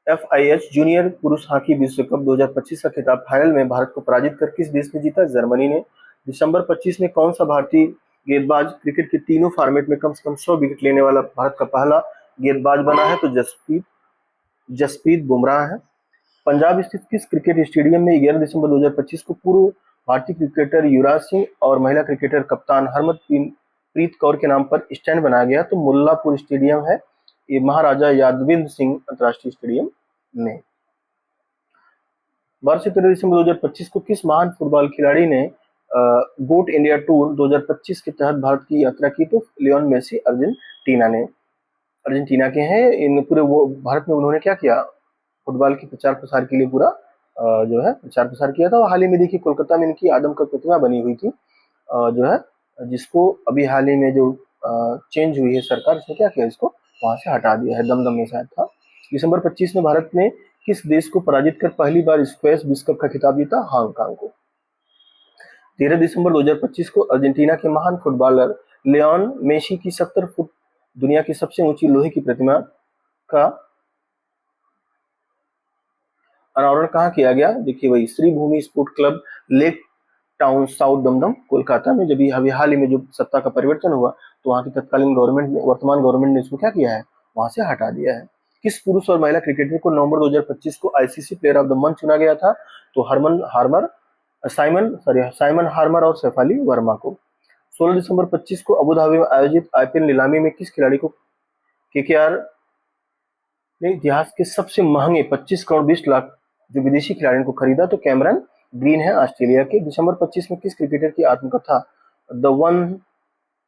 FIH जूनियर पुरुष हॉकी विश्व कप 2025 का खिताब फाइनल में भारत को पराजित कर किस देश ने जीता? जर्मनी ने। दिसंबर 25 में कौन सा भारतीय गेंदबाज क्रिकेट के तीनों फॉर्मेट में कम से कम 100 विकेट लेने वाला भारत का पहला गेंदबाज बना है? तो जसप्रीत बुमराह है। पंजाब स्थित किस क्रिकेट स्टेडियम में 11 दिसंबर 2025 को पूर्व भारतीय क्रिकेटर युवराज सिंह और महिला क्रिकेटर कप्तान हरमनप्रीत कौर के नाम पर स्टैंड बनाया गया? तो मुल्लापुर स्टेडियम है ये महाराजा यादविंद्र सिंह अंतर्राष्ट्रीय स्टेडियम में। 12 से 13 दिसंबर 2025 को किस महान फुटबॉल खिलाड़ी ने गोट इंडिया टूर 2025 के तहत भारत की यात्रा की? तो लियोन मेसी अर्जेंटीना के हैं। इन पूरे वो भारत में उन्होंने क्या किया? फुटबॉल के प्रचार प्रसार के लिए पूरा जो है प्रचार प्रसार किया था। और हाल ही में देखिए कोलकाता में इनकी आदम का प्रतिमा बनी हुई थी जो है जिसको अभी हाल ही में जो चेंज हुई है सरकार, इसने क्या किया? इसको वहां से हटा दिया है। दमदम में शायद था। दिसंबर 25 में भारत ने किस देश को पराजित कर पहली बार स्क्वैश विश्व कप का खिताब जीता? हांगकांग को। 13 दिसंबर 2025 को अर्जेंटीना के महान फुटबॉलर लियोन मेसी की 70 फुट दुनिया की सबसे ऊंची लोहे की प्रतिमा का अनावरण कहाँ किया गया? देखिए वही Sree Bhumi sport club lake town south Dumdum Kolkata में। जब अभी हाल ही में जो सत्ता का परिवर्तन हुआ तो वहाँ की तत्कालीन गवर्नमेंट ने वर्तमान गवर्नमेंट ने इसको क्या किया है? वहां से हटा दिया है। किस पुरुष और महिला क्रिकेटर को नवंबर 2025 को ICC player of the month चुना गया था? तो साइमन हार्मर और शेफाली वर्मा को। 16 दिसंबर 25 को अबू धाबी में आयोजित IPL नीलामी में किस खिलाड़ी को KKR ने इतिहास के सबसे महंगे 25 करोड़ 20 लाख जो विदेशी खिलाड़ियों को खरीदा? तो कैमरन ग्रीन है ऑस्ट्रेलिया के। दिसंबर 25 में किस क्रिकेटर की आत्मकथा the one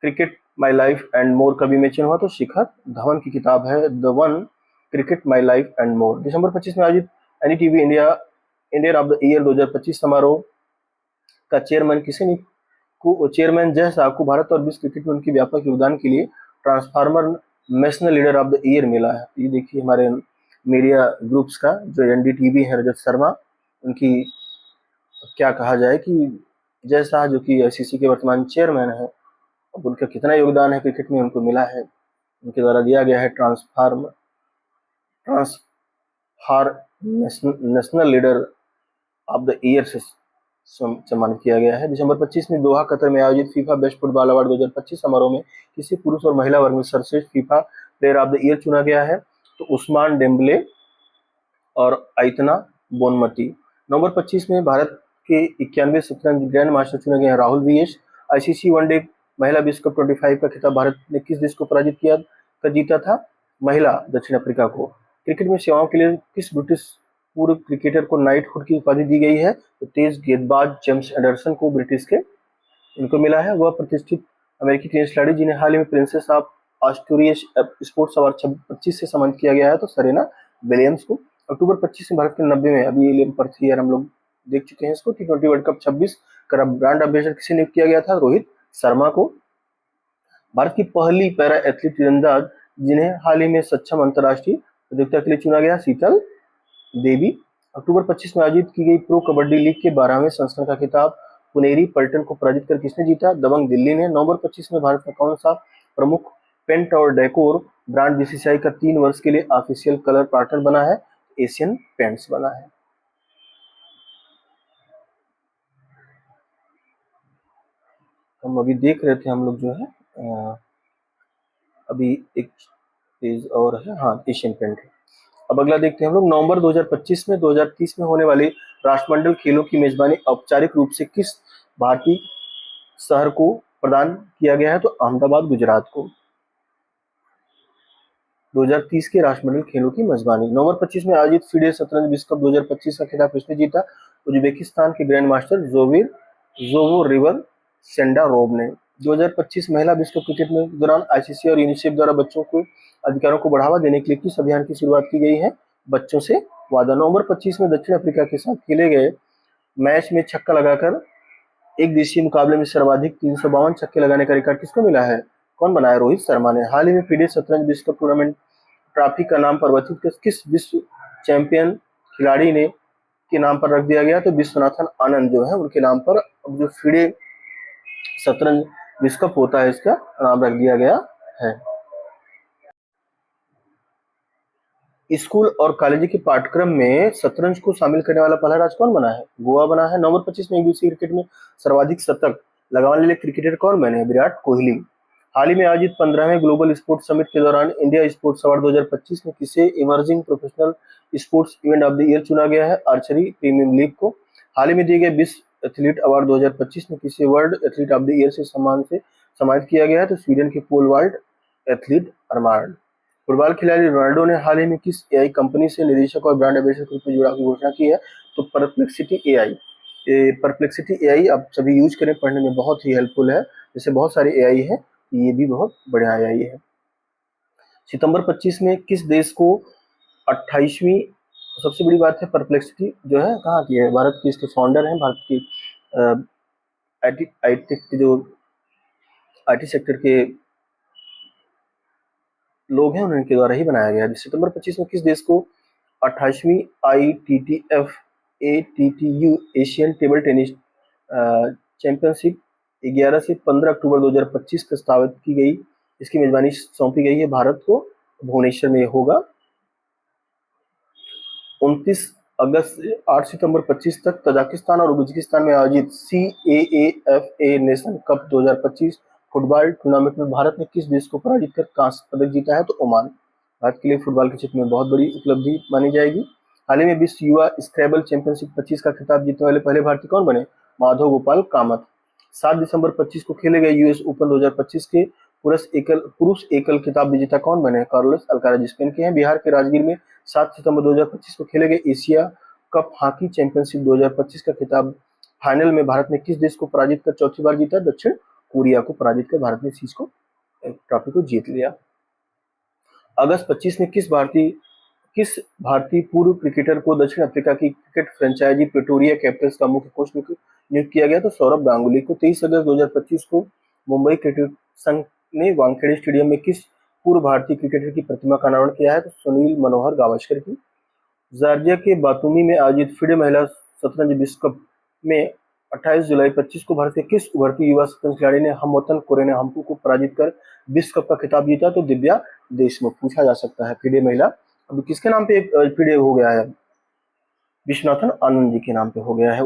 cricket my life and more का विमोचन हुआ? तो शिखर धवन की किताब है the one cricket my life and more. दिसंबर 25 में आयोजित NDTV Indian of the year 2025 समारोह का चेयरमैन चेयरमैन जय साहब को भारत और विश्व क्रिकेट में उनके व्यापक योगदान के लिए transformer national leader of the year मिला है। ये देखिए हमारे मीडिया ग्रुप्स का जो NDTV है रजत शर्मा, उनकी क्या कहा जाए कि जय शाह जो कि ICC के वर्तमान चेयरमैन है, अब उनका कितना योगदान है क्रिकेट में उनको मिला है, उनके द्वारा दिया गया है ट्रांसफार्मर ट्रांसहार national leader of the year से सम्मानित किया गया है। दिसंबर 25 में दोहा कतर में आयोजित फीफा बेस्ट फुटबॉल अवार्ड 2025 समारोह में किसी पुरुष और महिला वर्ग में सर्वश्रेष्ठ FIFA player of the year चुना गया है, तो उस्मान डेम्बले और आइतना बोनमती। नवंबर 25 में भारत के 91 शतरंज ग्रैंड मास्टर चुने गए हैं राहुल वीएस। आईसीसी वनडे महिला विश्व कप 25 का खिताब भारत ने किस देश को पराजित किया कर जीता था? महिला दक्षिण अफ्रीका को। क्रिकेट में सेवाओं के लिए किस ब्रिटिश पूर्व क्रिकेटर को नाइटहुड की उपाधि दी गई है? तो तेज गेंदबाज जेम्स एंडरसन को ब्रिटिश के इनको मिला है। वह प्रतिष्ठित अमेरिकी टेनिस खिलाड़ी जिन्हें हाल ही में princess of Australia sports award 25 से सम्मानित किया गया है, तो सेरेना विलियम्स को। अक्टूबर 25 में भारत के 90 में, अभी ये पर 3 ईयर हम लोग देख चुके हैं इसको, T20 वर्ल्ड कप 26 का ब्रांड एम्बेसडर किसे नियुक्त किया गया था? रोहित शर्मा को। भारत की पहली पैरा एथलीट तीरंदाज जिन्हें हाल ही में सक्षम अंतर्राष्ट्रीय प्रतियोगिता के लिए चुना गया, शीतल देवी। अक्टूबर 25 में आयोजित की गई प्रो कबड्डी लीग के 12वें संस्करण का खिताब पुनेरी पलटन को पराजित कर किसने जीता? दबंग दिल्ली ने। नवंबर 25 में भारत का कौन सा प्रमुख पेंट और डेकोर ब्रांड बीसीसीआई का 3 वर्ष के लिए ऑफिशियल कलर पार्टनर बना है? एशियन पेंट्स बना है। हम अभी देख रहे थे हम लोग जो है अभी एक पेज और है, हाँ एशियन पेंट है। अब अगला देखते हैं हम लोग। नवंबर 2025 में 2030 में होने वाले राष्ट्रमंडल खेलों की मेजबानी औपचारिक रूप से किस भारतीय शहर को प्रदान किया गया है? तो अहमदाबाद गुजरात को। 2030 के राष्ट्रमंडल खेलों की मेजबानी। नवंबर 25 में आयोजित फीडे शतरंज विश्व कप 2025 का खिताब किसने जीता? उज्बेकिस्तान के ग्रैंड मास्टर जोवोरिवर सेंडारोव ने। 2025 महिला विश्व कप क्रिकेट में दौरान आईसीसी और यूनिसेफ द्वारा बच्चों को अधिकारों को बढ़ावा देने के लिए किस अभियान की शुरुआत की गई है? बच्चों से वादा। नवंबर 25 में दक्षिण अफ्रीका के साथ खेले गए मैच में छक्का लगाकर एक दिवसीय मुकाबले में सर्वाधिक 352 छक्के लगाने का रिकॉर्ड किसको मिला है? कौन बनाया? रोहित शर्मा ने। हाल ही में फीडे शतरंज विश्व कप टूर्नामेंट ट्रॉफी का नाम परिवर्तित किस विश्व चैंपियन खिलाड़ी ने के नाम पर रख दिया गया? तो विश्वनाथन आनंद जो है उनके नाम पर अब जो फीडे शतरंज विश्व कप होता है इसका नाम रख दिया गया है। स्कूल और कॉलेज के पाठ्यक्रम में शतरंज को शामिल करने वाला पहला राज्य कौन बना है? गोवा बना है। नवंबर 25 में एक दिवसीय क्रिकेट में सर्वाधिक शतक लगाने वाले क्रिकेटर कौन बने? विराट कोहली। हाल ही में आयोजित 15वें ग्लोबल स्पोर्ट्स समिट के दौरान इंडिया स्पोर्ट्स अवार्ड 2025 में किसे emerging professional sports event of the year चुना गया है? आर्चरी प्रीमियम लीग को। हाल ही में दिए गए विश्व एथलीट अवार्ड 2025 में किसे world athlete of the year से सम्मानित किया गया है? तो स्वीडन के pole vault athlete Armand. Football खिलाड़ी रोनाल्डो ने हाल ही में किस एआई कंपनी से निदेशक और ब्रांड एम्बेसडर के रूप में जुड़ाव की घोषणा की है? तो परप्लेक्सिटी एआई। परप्लेक्सिटी एआई आप सभी यूज करें, पढ़ने में बहुत ही हेल्पफुल है। जैसे बहुत सारे एआई है, ये भी बहुत बढ़िया एआई है। सितंबर 25 में किस देश को 28वीं, सबसे बड़ी बात है परप्लेक्सिटी जो है कहाँ की है? भारत की इसके फाउंडर हैं, भारत की आईटी सेक्टर के लोग हैं, उनके द्वारा ही बनाया गया है। सितंबर 25 में किस देश को 28वीं ITTF ATTU Asian table tennis championship 11 से 15 अक्टूबर 2025 प्रस्तावित की गई, इसकी मेजबानी सौंपी गई है भारत को। भुवनेश्वर में होगा। 29 अगस्त से 8 सितंबर 25 तक तजाकिस्तान और उज्बेकिस्तान में आयोजित CAAFA nation cup 2025 football tournament में भारत ने किस देश को पराजित कर कांस्य पदक जीता है? तो ओमान। भारत के लिए फुटबॉल के क्षेत्र में बहुत बड़ी उपलब्धि मानी जाएगी। हाल ही में विश्व युवा स्क्रैबल चैंपियनशिप 25 का खिताब जीतने वाले पहले भारतीय कौन बने? माधव गोपाल कामत। 7 दिसंबर 25 को खेले गए यूएस ओपन 2025 के पुरुष एकल खिताब विजेता कौन बने? कार्लोस अल्काराज स्पेन के हैं। बिहार के राजगीर में 7 सितंबर 2025 को खेले गए एशिया कप हॉकी चैंपियनशिप 2025 का खिताब फाइनल में भारत ने किस देश को पराजित कर चौथी बार जीता? दक्षिण कोरिया को पराजित कर भारत ने इस चीज को ट्रॉफी को जीत लिया। अगस्त 25 में किस भारतीय पूर्व क्रिकेटर को दक्षिण अफ्रीका की क्रिकेट फ्रेंचाइजी प्रिटोरिया कैपिटल्स का मुख्य कोच नियुक्त किया गया? तो सौरभ गांगुली को। 23 अगस्त 2025 को मुंबई क्रिकेट संघ ने वानखेड़े स्टेडियम में किस पूर्व भारतीय क्रिकेटर की प्रतिमा का अनावरण किया है? तो सुनील मनोहर गावस्कर की। जॉर्जिया के बातूमी में आयोजित फीडे महिला शतरंज विश्व कप में 28 जुलाई 25 को भारत के किस उभरती युवा शतरंज खिलाड़ी ने हमवतन कोरेना हमपू को पराजित कर विश्व कप का खिताब जीता? तो दिव्या देशमुख। पूछा जा सकता है फीडे महिला अभी किसके नाम पे पीरियड हो गया है? विश्वनाथन आनंद जी के नाम पे हो गया है।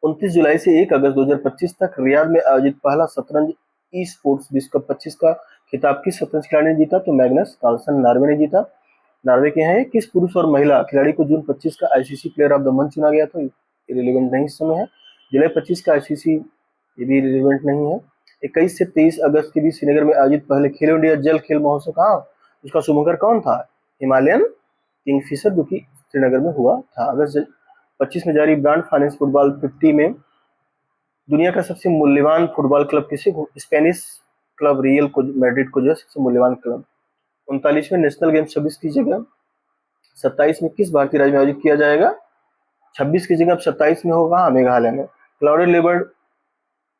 29 जुलाई से 1 अगस्त 2025 तक रियाद में आयोजित पहला शतरंज ई स्पोर्ट्स विश्व कप 25 का खिताब किस शतरंज खिलाड़ी ने जीता? तो मैग्नस कार्लसन नॉर्वे ने जीता। नॉर्वे के हैं ये। किस पुरुष और महिला खिलाड़ी को जून 25 का ICC player of the month चुना गया? तो रिलेवेंट नहीं इस समय है। जुलाई 25 का आईसीसी, ये भी रिलेवेंट नहीं है। 21 से 23 अगस्त के बीच श्रीनगर में आयोजित पहले खेलो इंडिया जल खेल महोत्सव कहाँ, उसका शुभंकर कौन था? हिमालयन किंगफिशर, जो कि श्रीनगर में हुआ था। अगस्त 25 में जारी ब्रांड फाइनेंस फुटबॉल 50 में दुनिया का सबसे मूल्यवान फुटबॉल क्लब किसे? स्पेनिश क्लब रियल मैड्रिड को जो है सबसे मूल्यवान क्लब। 39वें नेशनल गेम 26 की जगह 27 में किस भारतीय राज्य में आयोजित किया जाएगा? 26 की जगह अब 27 में होगा मेघालय में। क्लाउडेड लेपर्ड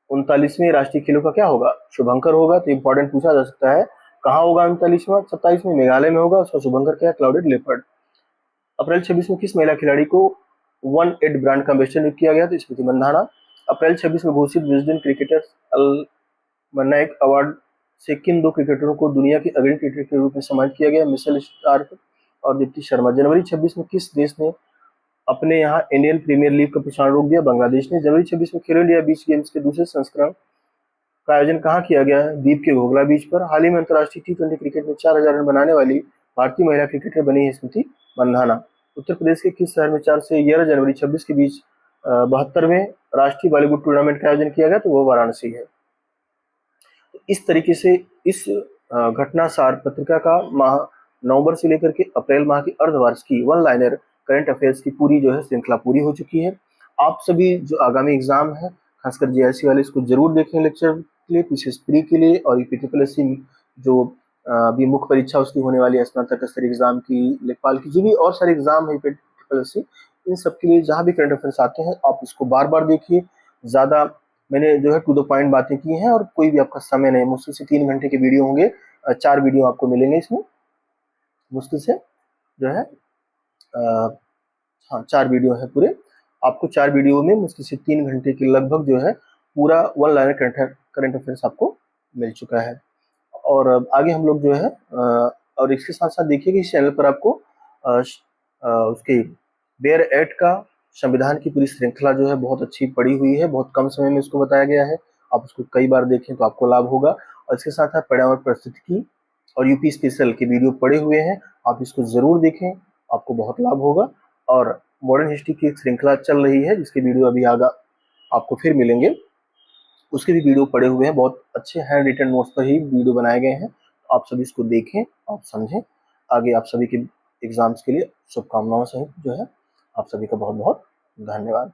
39वें राष्ट्रीय खेलों का क्या होगा? शुभंकर होगा। तो इंपॉर्टेंट पूछा जा सकता है, कहाँ होगा 39वां? 27 में मेघालय में होगा। उसका शुभंकर क्या है? Clouded leopard. अप्रैल 26 में किस महिला खिलाड़ी को 1-8 ब्रांड का एम्बेसडर नियुक्त किया गया? तो स्मृति मंधाना। अप्रैल 26 में घोषित विजडन क्रिकेटर्स अलमनाक अवार्ड से किन 2 क्रिकेटरों को दुनिया के अग्रणी क्रिकेटर के रूप में सम्मानित किया गया? मिशेल स्टार्क और दीप्ति शर्मा। जनवरी 26 में किस देश ने अपने यहाँ इंडियन प्रीमियर लीग का प्रसारण रोक दिया? बांग्लादेश ने। जनवरी 26 में खेलो इंडिया बीच गेम्स के दूसरे संस्करण का आयोजन कहाँ किया गया है? द्वीप के घोघला बीच पर। हाल ही में अंतर्राष्ट्रीय T20 क्रिकेट में 4000 रन बनाने वाली भारतीय महिला क्रिकेटर बनी है स्मृति मंधाना। उत्तर प्रदेश के किस शहर में 4 से 11 जनवरी 26 के बीच 72वें राष्ट्रीय बॉलीवुड टूर्नामेंट का आयोजन किया गया? तो वो वाराणसी है। तो इस तरीके से इस घटनासार पत्रिका का माह नवंबर से लेकर के अप्रैल माह की अर्धवार्षिक की वन लाइनर करंट अफेयर्स की पूरी जो है श्रृंखला पूरी हो चुकी है। आप सभी जो आगामी एग्जाम है, खासकर जीआईसी वाले, इसको जरूर देखें लेक्चर के लिए, पीसीएस प्री के लिए, और यूपीपीएससी जो अभी मुख्य परीक्षा उसकी होने वाली है, स्नातक स्तरीय एग्जाम की, लेखपाल की, जो भी और सारे एग्जाम है यूपीपीएससी, इन सब के लिए जहाँ भी करंट अफेयर्स आते हैं आप इसको बार बार देखिए। ज़्यादा मैंने जो है टू द पॉइंट बातें की हैं, और कोई भी आपका समय नहीं, मुश्किल से 3 घंटे के वीडियो होंगे, 4 वीडियो आपको मिलेंगे इसमें, मुश्किल से जो है हाँ 4 वीडियो है पूरे। आपको 4 वीडियो में मुश्किल से 3 घंटे के लगभग जो है पूरा वन लाइनर करंट अफेयर्स आपको मिल चुका है। और आगे हम लोग जो है और इसके साथ साथ देखिए कि इस चैनल पर आपको उसके बेयर एक्ट का संविधान की पूरी श्रृंखला जो है बहुत अच्छी पड़ी हुई है, बहुत कम समय में इसको बताया गया है। आप उसको कई बार देखें तो आपको लाभ होगा। और इसके साथ साथ पर्यावरण परिस्थितिकी और यूपी स्पेशल के वीडियो पड़े हुए हैं, आप इसको जरूर देखें, आपको बहुत लाभ होगा। और मॉडर्न हिस्ट्री की एक श्रृंखला चल रही है जिसके वीडियो अभी आगे आपको फिर मिलेंगे, उसके भी वीडियो पड़े हुए हैं, बहुत अच्छे हैंड रिटन नोट्स पर ही वीडियो बनाए गए हैं। आप सभी इसको देखें, आप समझें। आगे आप सभी के एग्जाम्स के लिए शुभकामनाओं सहित जो है आप सभी का बहुत बहुत धन्यवाद।